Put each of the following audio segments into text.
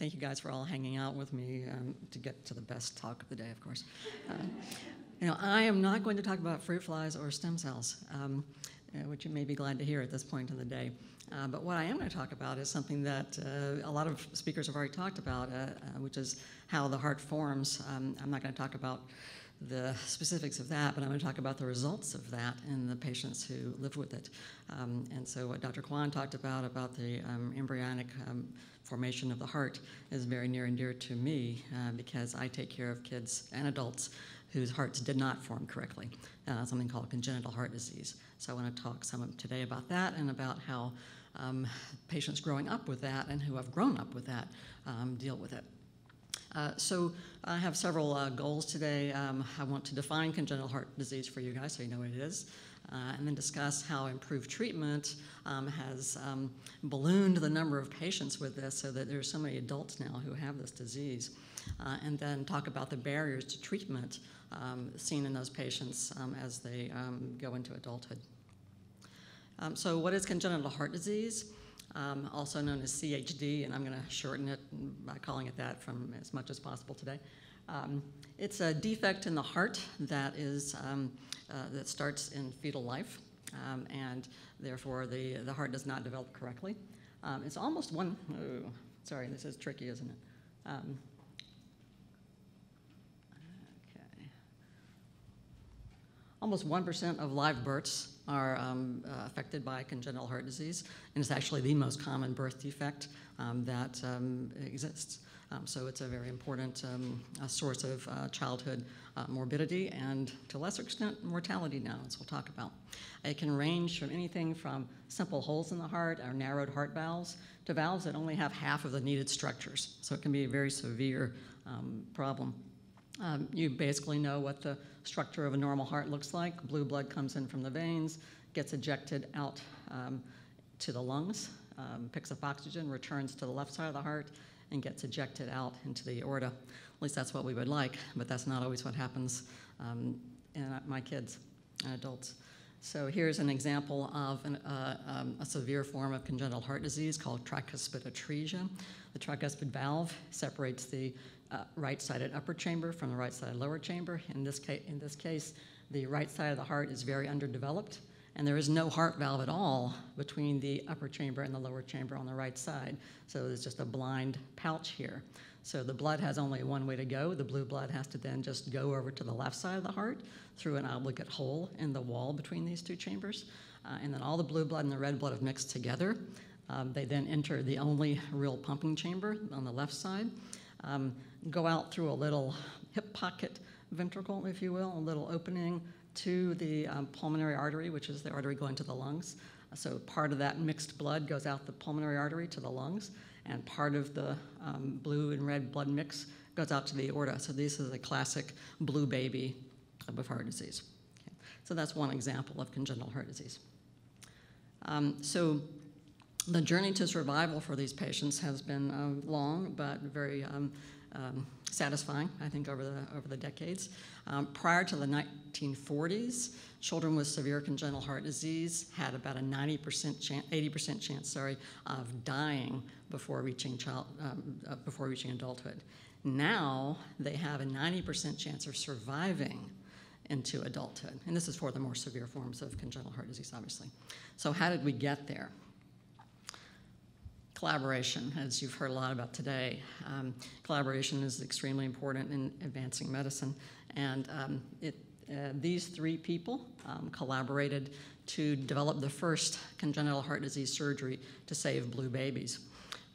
thank you guys for all hanging out with me to get to the best talk of the day, of course. I am not going to talk about fruit flies or stem cells, which you may be glad to hear at this point in the day. But what I am going to talk about is something that a lot of speakers have already talked about, which is how the heart forms. I'm not going to talk about the specifics of that, but I'm going to talk about the results of that in the patients who live with it. And so what Dr. Kwan talked about the embryonic formation of the heart is very near and dear to me because I take care of kids and adults whose hearts did not form correctly, something called congenital heart disease. So I want to talk some today about that and about how patients growing up with that and who have grown up with that deal with it. So I have several goals today. I want to define congenital heart disease for you guys so you know what it is, and then discuss how improved treatment has ballooned the number of patients with this so that there's so many adults now who have this disease, and then talk about the barriers to treatment seen in those patients as they go into adulthood. So what is congenital heart disease? Also known as CHD, and I'm going to shorten it by calling it that from as much as possible today. It's a defect in the heart that is that starts in fetal life, and therefore the heart does not develop correctly. It's almost one. Oh, sorry, this is tricky, isn't it? Okay. Almost 1% of live births are affected by congenital heart disease, and it's actually the most common birth defect that exists. So it's a very important source of childhood morbidity and, to a lesser extent, mortality now, as we'll talk about. It can range from anything from simple holes in the heart or narrowed heart valves to valves that only have half of the needed structures. So it can be a very severe problem. You basically know what the structure of a normal heart looks like. Blue blood comes in from the veins, gets ejected out to the lungs, picks up oxygen, returns to the left side of the heart, and gets ejected out into the aorta. At least that's what we would like, but that's not always what happens in my kids and adults. So here's an example of a severe form of congenital heart disease called tricuspid atresia. The tricuspid valve separates the right-sided upper chamber from the right-sided lower chamber. In this case, the right side of the heart is very underdeveloped, and there is no heart valve at all between the upper chamber and the lower chamber on the right side. So there's just a blind pouch here. So the blood has only one way to go. The blue blood has to then just go over to the left side of the heart through an obligate hole in the wall between these two chambers. And then all the blue blood and the red blood have mixed together. They then enter the only real pumping chamber on the left side, go out through a little hip pocket ventricle, if you will, a little opening to the pulmonary artery, which is the artery going to the lungs. So part of that mixed blood goes out the pulmonary artery to the lungs, and part of the blue and red blood mix goes out to the aorta. So this is a classic blue baby of heart disease. Okay. So that's one example of congenital heart disease. So the journey to survival for these patients has been long, but very satisfying, I think, over the decades. Prior to the 1940s, children with severe congenital heart disease had about a 80% chance, of dying before reaching adulthood. Now they have a 90% chance of surviving into adulthood, and this is for the more severe forms of congenital heart disease, obviously. So how did we get there? Collaboration, as you've heard a lot about today. Collaboration is extremely important in advancing medicine, and these three people collaborated to develop the first congenital heart disease surgery to save blue babies.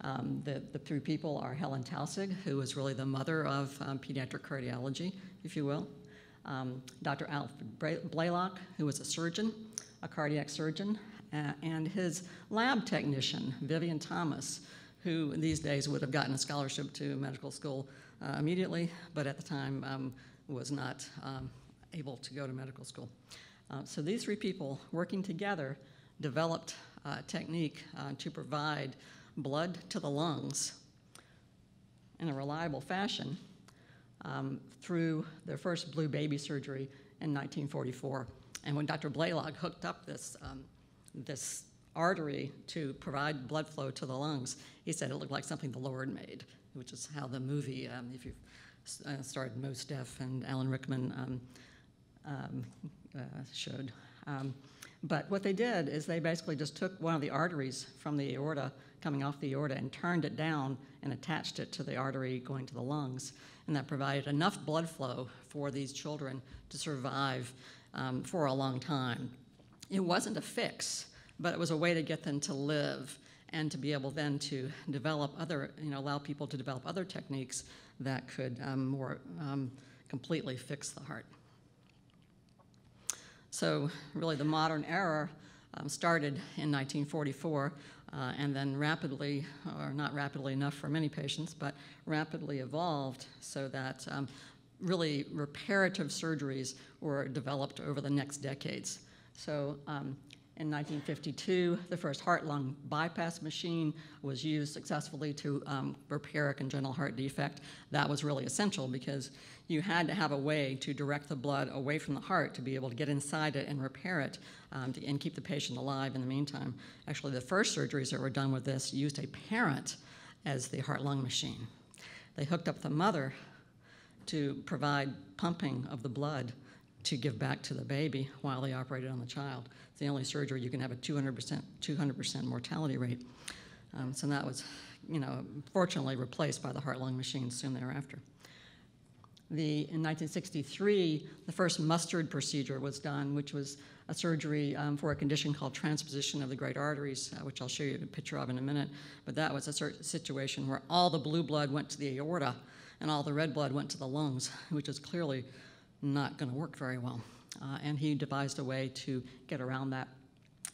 The three people are Helen Taussig, who was really the mother of pediatric cardiology, if you will, Dr. Alfred Blaylock, who was a surgeon, a cardiac surgeon, and his lab technician, Vivian Thomas, who these days would have gotten a scholarship to medical school immediately, but at the time was not able to go to medical school. So these three people working together developed a technique to provide blood to the lungs in a reliable fashion through their first blue baby surgery in 1944. And when Dr. Blaylock hooked up this artery to provide blood flow to the lungs, he said it looked like something the Lord made. which is how the movie, if you've starred Mos Def and Alan Rickman showed. But what they did is they basically just took one of the arteries from the aorta, coming off the aorta, and turned it down and attached it to the artery going to the lungs. And that provided enough blood flow for these children to survive for a long time. It wasn't a fix, but it was a way to get them to live and to be able then to develop other, allow people to develop other techniques that could more completely fix the heart. So really the modern era started in 1944 and then rapidly, or not rapidly enough for many patients, but rapidly evolved so that really reparative surgeries were developed over the next decades. So in 1952, the first heart-lung bypass machine was used successfully to repair a congenital heart defect. That was really essential because you had to have a way to direct the blood away from the heart to be able to get inside it and repair it and keep the patient alive in the meantime. Actually, the first surgeries that were done with this used a parent as the heart-lung machine. They hooked up the mother to provide pumping of the blood to give back to the baby while they operated on the child. It's the only surgery you can have a 200% mortality rate. So that was, fortunately replaced by the heart-lung machine soon thereafter. In 1963, the first mustard procedure was done, which was a surgery for a condition called transposition of the great arteries, which I'll show you a picture of in a minute. But that was a situation where all the blue blood went to the aorta and all the red blood went to the lungs, which is clearly not going to work very well. And he devised a way to get around that.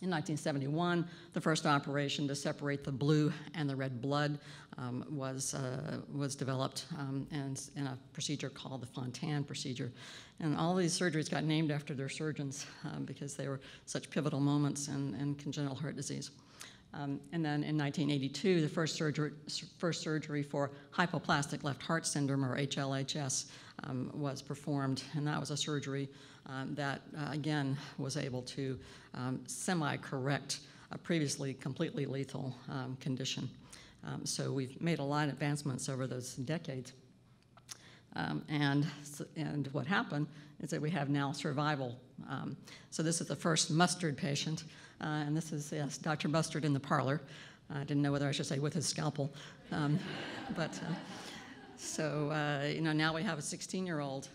In 1971, the first operation to separate the blue and the red blood was developed and in a procedure called the Fontan procedure. And all these surgeries got named after their surgeons because they were such pivotal moments in congenital heart disease. And then in 1982, the first surgery for hypoplastic left heart syndrome, or HLHS, was performed, and that was a surgery that, again, was able to semi-correct a previously completely lethal condition. So we've made a lot of advancements over those decades. And what happened is that we have now survival. So this is the first mustard patient, and this is, yes, Dr. Mustard in the parlor. I didn't know whether I should say with his scalpel. Now we have a 16-year-old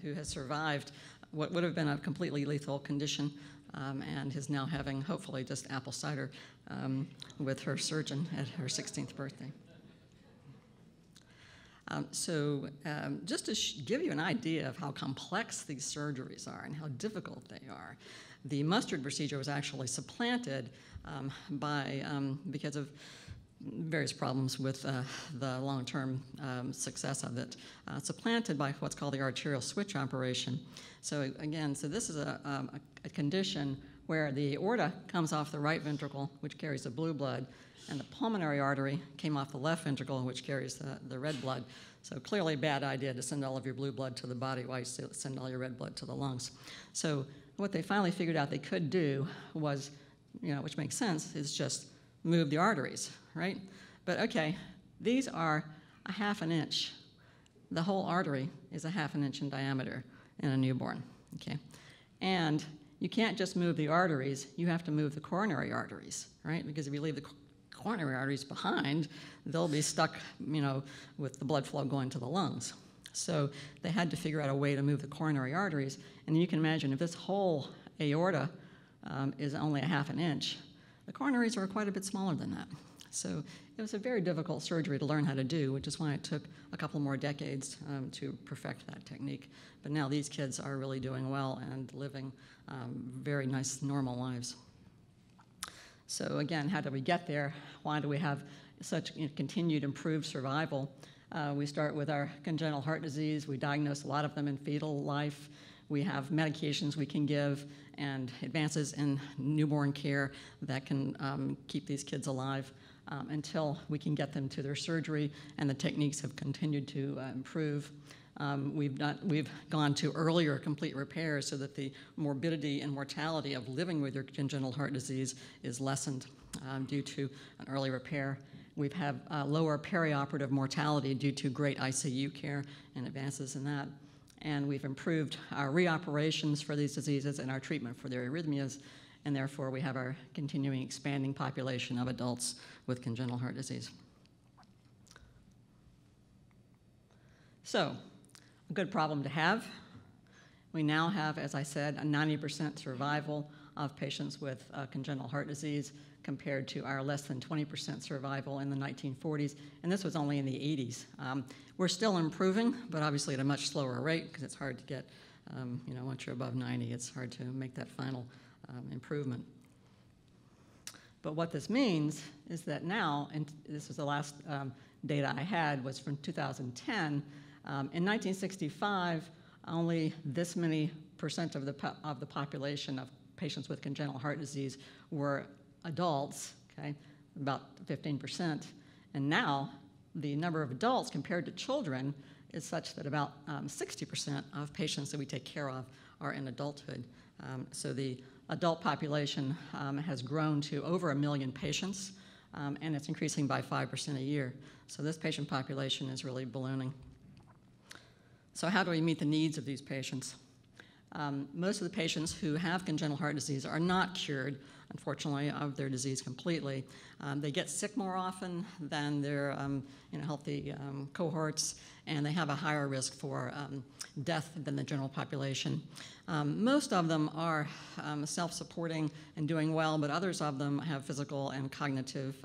who has survived what would have been a completely lethal condition and is now having, hopefully, just apple cider with her surgeon at her 16th birthday. Just to give you an idea of how complex these surgeries are and how difficult they are, the mustard procedure was actually supplanted because of various problems with the long-term success of it, supplanted by what's called the arterial switch operation. So again, this is a condition where the aorta comes off the right ventricle, which carries the blue blood, and the pulmonary artery came off the left ventricle, which carries the red blood. So clearly a bad idea to send all of your blue blood to the body while you send all your red blood to the lungs. So what they finally figured out they could do was, which makes sense, is just move the arteries, right? But okay, these are a ½ an inch. The whole artery is a ½ an inch in diameter in a newborn, okay? And you can't just move the arteries, you have to move the coronary arteries, right? Because if you leave the coronary arteries behind, they'll be stuck, with the blood flow going to the lungs. So they had to figure out a way to move the coronary arteries, and you can imagine if this whole aorta is only a ½ an inch, the coronaries are quite a bit smaller than that. So it was a very difficult surgery to learn how to do, which is why it took a couple more decades to perfect that technique. But now these kids are really doing well and living very nice, normal lives. So again, how did we get there? Why do we have such continued improved survival? We start with our congenital heart disease. We diagnose a lot of them in fetal life. We have medications we can give and advances in newborn care that can keep these kids alive until we can get them to their surgery, and the techniques have continued to improve. We've gone to earlier complete repairs so that the morbidity and mortality of living with your congenital heart disease is lessened due to an early repair. We've had lower perioperative mortality due to great ICU care and advances in that. And we've improved our reoperations for these diseases and our treatment for their arrhythmias, and therefore we have our continuing expanding population of adults with congenital heart disease. So, a good problem to have. We now have, as I said, a 90% survival of patients with congenital heart disease compared to our less than 20% survival in the 1940s, and this was only in the 80s. We're still improving, but obviously at a much slower rate because it's hard to get, once you're above 90, it's hard to make that final improvement. But what this means is that now, and this was the last data I had, was from 2010. In 1965, only this many percent of the population of patients with congenital heart disease were adults, okay, about 15%. And now the number of adults compared to children is such that about 60% of patients that we take care of are in adulthood. So the adult population has grown to over 1 million patients, and it's increasing by 5% a year. So this patient population is really ballooning. So how do we meet the needs of these patients? Most of the patients who have congenital heart disease are not cured, unfortunately, of their disease completely. They get sick more often than their healthy cohorts, and they have a higher risk for death than the general population. Most of them are self-supporting and doing well, but others of them have physical and cognitive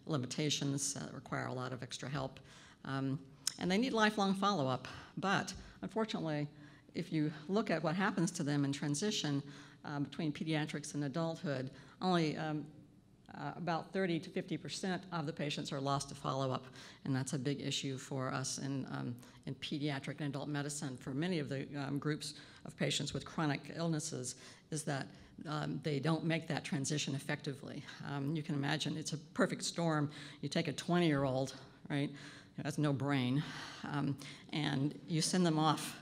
limitations that require a lot of extra help. And they need lifelong follow-up. But unfortunately, if you look at what happens to them in transition between pediatrics and adulthood, only about 30 to 50% of the patients are lost to follow-up, and that's a big issue for us in pediatric and adult medicine. For many of the groups of patients with chronic illnesses, is that they don't make that transition effectively. You can imagine it's a perfect storm. You take a 20-year-old, right, who has no brain, and you send them off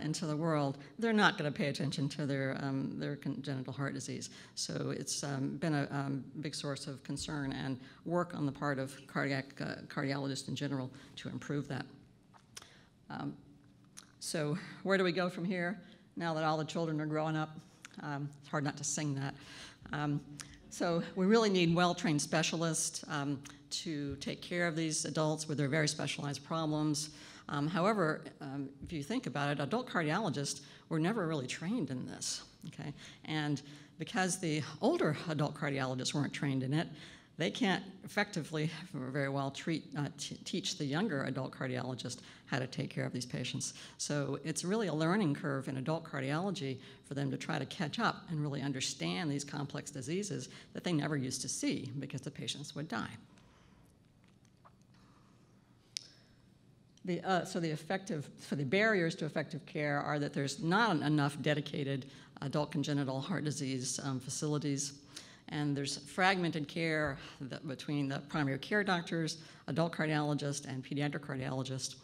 into the world. They're not going to pay attention to their congenital heart disease. So it's been a big source of concern and work on the part of cardiologists in general to improve that. So where do we go from here now that all the children are growing up? It's hard not to sing that. So we really need well-trained specialists to take care of these adults with their very specialized problems. However, if you think about it, adult cardiologists were never really trained in this, okay? And because the older adult cardiologists weren't trained in it, they can't effectively, very well, teach the younger adult cardiologist how to take care of these patients. So it's really a learning curve in adult cardiology for them to try to catch up and really understand these complex diseases that they never used to see because the patients would die. So the barriers to effective care are that there's not enough dedicated adult congenital heart disease facilities, and there's fragmented care between the primary care doctors, adult cardiologists, and pediatric cardiologists.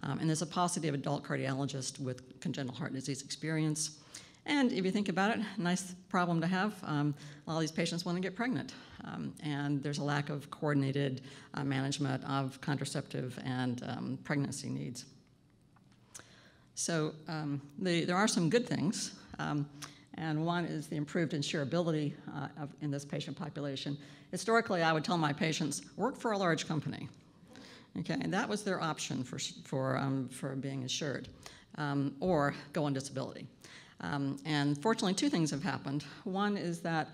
And there's a paucity of adult cardiologists with congenital heart disease experience. And if you think about it, nice problem to have. A lot of these patients want to get pregnant, and there's a lack of coordinated management of contraceptive and pregnancy needs. So there are some good things, and one is the improved insurability in this patient population. Historically, I would tell my patients, work for a large company. Okay, and that was their option for being insured, or go on disability. And fortunately, two things have happened. One is that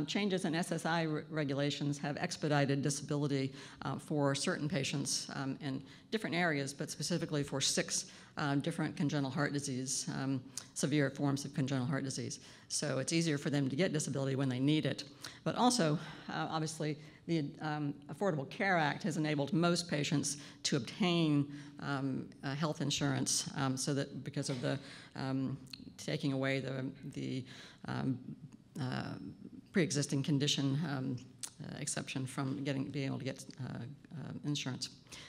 changes in SSI regulations have expedited disability for certain patients in different areas, but specifically for 6 different congenital heart disease, severe forms of congenital heart disease. So it's easier for them to get disability when they need it. But also, obviously, the Affordable Care Act has enabled most patients to obtain health insurance so that because of the taking away the pre-existing condition exception from being able to get insurance.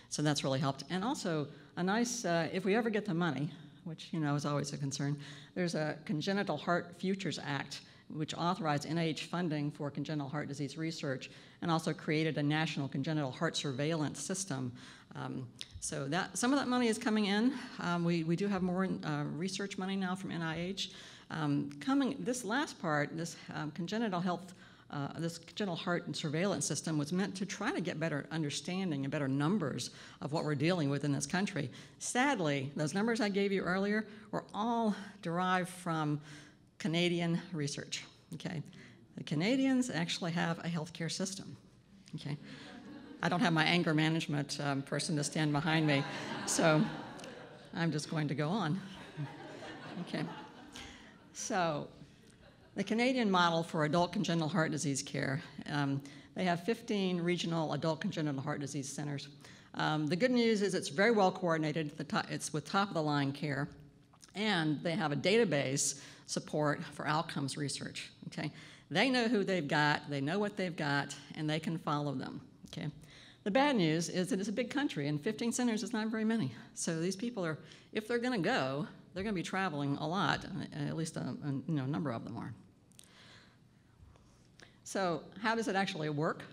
So that's really helped. And also a nice, if we ever get the money, which is always a concern, there's a Congenital Heart Futures Act which authorized NIH funding for congenital heart disease research and also created a national congenital heart surveillance system. So some of that money is coming in. We do have more research money now from NIH. This last part, this congenital health, this congenital heart and surveillance system was meant to try to get better understanding and better numbers of what we're dealing with in this country. Sadly, those numbers I gave you earlier were all derived from Canadian research, okay? The Canadians actually have a healthcare system, okay? I don't have my anger management person to stand behind me, so I'm just going to go on, okay? So, the Canadian model for adult congenital heart disease care, they have 15 regional adult congenital heart disease centers. The good news is it's very well coordinated. It's with top-of-the-line care, and they have a database support for outcomes research, okay? They know who they've got, they know what they've got, and they can follow them, okay? The bad news is that it's a big country, and 15 centers is not very many. So these people are, if they're gonna go, they're gonna be traveling a lot, at least a number of them are. So how does it actually work?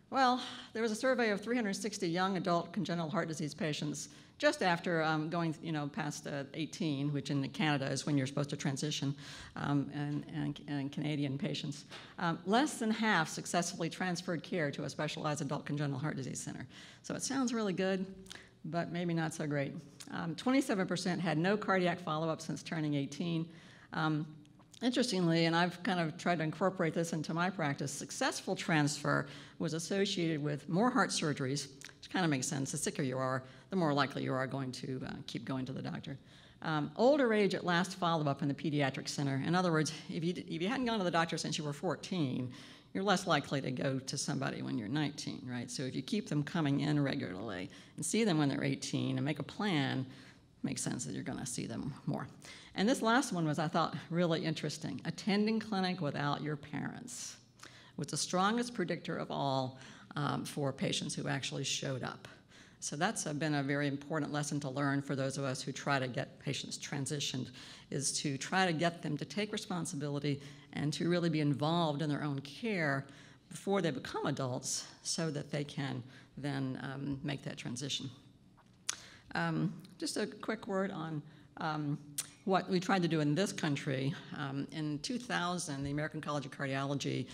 Well, there was a survey of 360 young adult congenital heart disease patients just after going past 18, which in Canada is when you're supposed to transition, and Canadian patients. Less than half successfully transferred care to a specialized adult congenital heart disease center. So it sounds really good, but maybe not so great. 27% had no cardiac follow-up since turning 18. Interestingly, and I've kind of tried to incorporate this into my practice, successful transfer was associated with more heart surgeries, which kind of makes sense. The sicker you are, the more likely you are going to keep going to the doctor. Older age at last follow-up in the pediatric center. In other words, if you hadn't gone to the doctor since you were 14, you're less likely to go to somebody when you're 19, right? So if you keep them coming in regularly and see them when they're 18 and make a plan, makes sense that you're going to see them more. And this last one was, I thought, really interesting. Attending clinic without your parents was the strongest predictor of all for patients who actually showed up. So that's been a very important lesson to learn for those of us who try to get patients transitioned, is to try to get them to take responsibility and to really be involved in their own care before they become adults so that they can then make that transition. Just a quick word on what we tried to do in this country. In 2000, the American College of Cardiology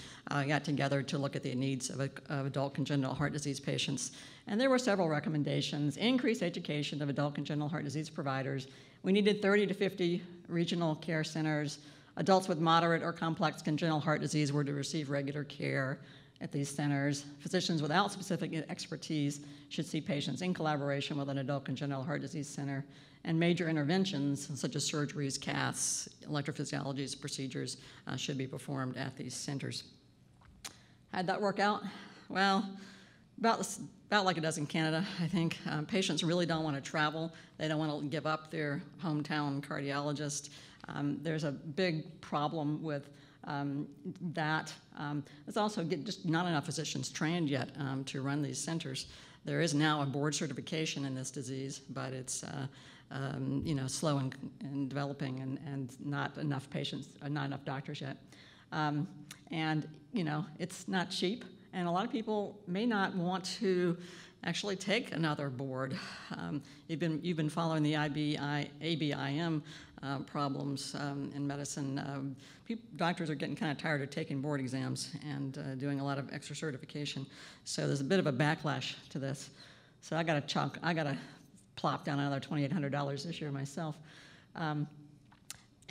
got together to look at the needs of adult congenital heart disease patients. And there were several recommendations. Increase education of adult congenital heart disease providers. We needed 30 to 50 regional care centers. Adults with moderate or complex congenital heart disease were to receive regular care at these centers. Physicians without specific expertise should see patients in collaboration with an adult congenital heart disease center. And major interventions, such as surgeries, caths, electrophysiologies, procedures, should be performed at these centers. How'd that work out? Well, about like it does in Canada, I think. Patients really don't want to travel. They don't want to give up their hometown cardiologist. There's a big problem with that. There's also just not enough physicians trained yet to run these centers. There is now a board certification in this disease, but it's slow in developing and not enough patients, not enough doctors yet. It's not cheap, and a lot of people may not want to actually take another board. You've been following the ABIM problems in medicine. Doctors are getting kind of tired of taking board exams and doing a lot of extra certification. So there's a bit of a backlash to this. So I got to plop down another $2,800 this year myself.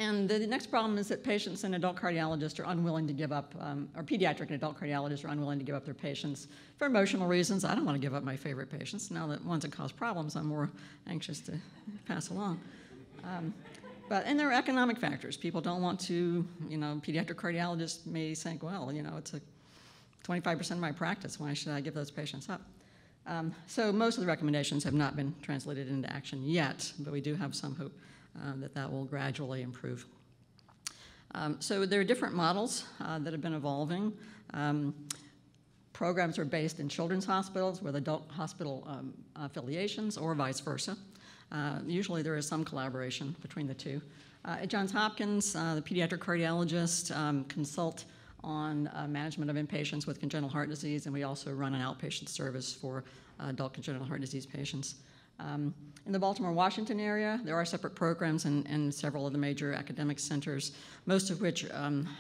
And the next problem is that patients and adult cardiologists are unwilling to give up, or pediatric and adult cardiologists are unwilling to give up their patients for emotional reasons. I don't want to give up my favorite patients. Now that ones that cause problems, I'm more anxious to pass along. And there are economic factors. People don't want to, pediatric cardiologists may think, well, it's a 25% of my practice. Why should I give those patients up? So most of the recommendations have not been translated into action yet, but we do have some hope that will gradually improve. So there are different models that have been evolving. Programs are based in children's hospitals with adult hospital affiliations or vice versa. Usually there is some collaboration between the two. At Johns Hopkins, the pediatric cardiologist consult on management of inpatients with congenital heart disease, and we also run an outpatient service for adult congenital heart disease patients. In the Baltimore, Washington area, there are separate programs in several of the major academic centers, most of which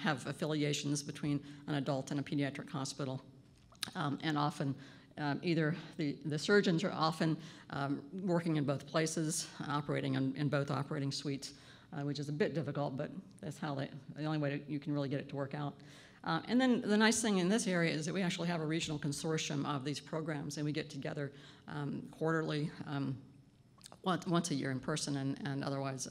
have affiliations between an adult and a pediatric hospital. And often, either the surgeons are often working in both places, operating in both operating suites, which is a bit difficult, but that's how the only way you can really get it to work out. And then the nice thing in this area is that we actually have a regional consortium of these programs, and we get together quarterly, once a year in person, and otherwise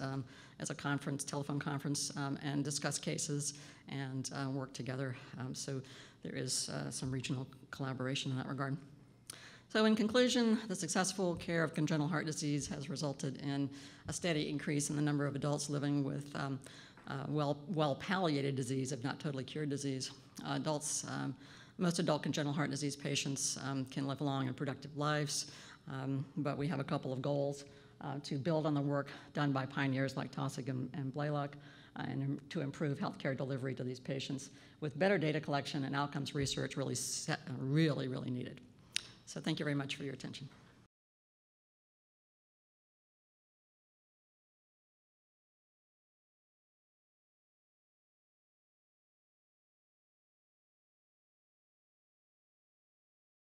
as a conference, telephone conference, and discuss cases and work together. So there is some regional collaboration in that regard. So in conclusion, the successful care of congenital heart disease has resulted in a steady increase in the number of adults living with well-palliated disease, if not totally cured disease. Most adult congenital heart disease patients can live long and productive lives, but we have a couple of goals to build on the work done by pioneers like Taussig and Blaylock, and to improve healthcare delivery to these patients with better data collection and outcomes research really needed. So thank you very much for your attention.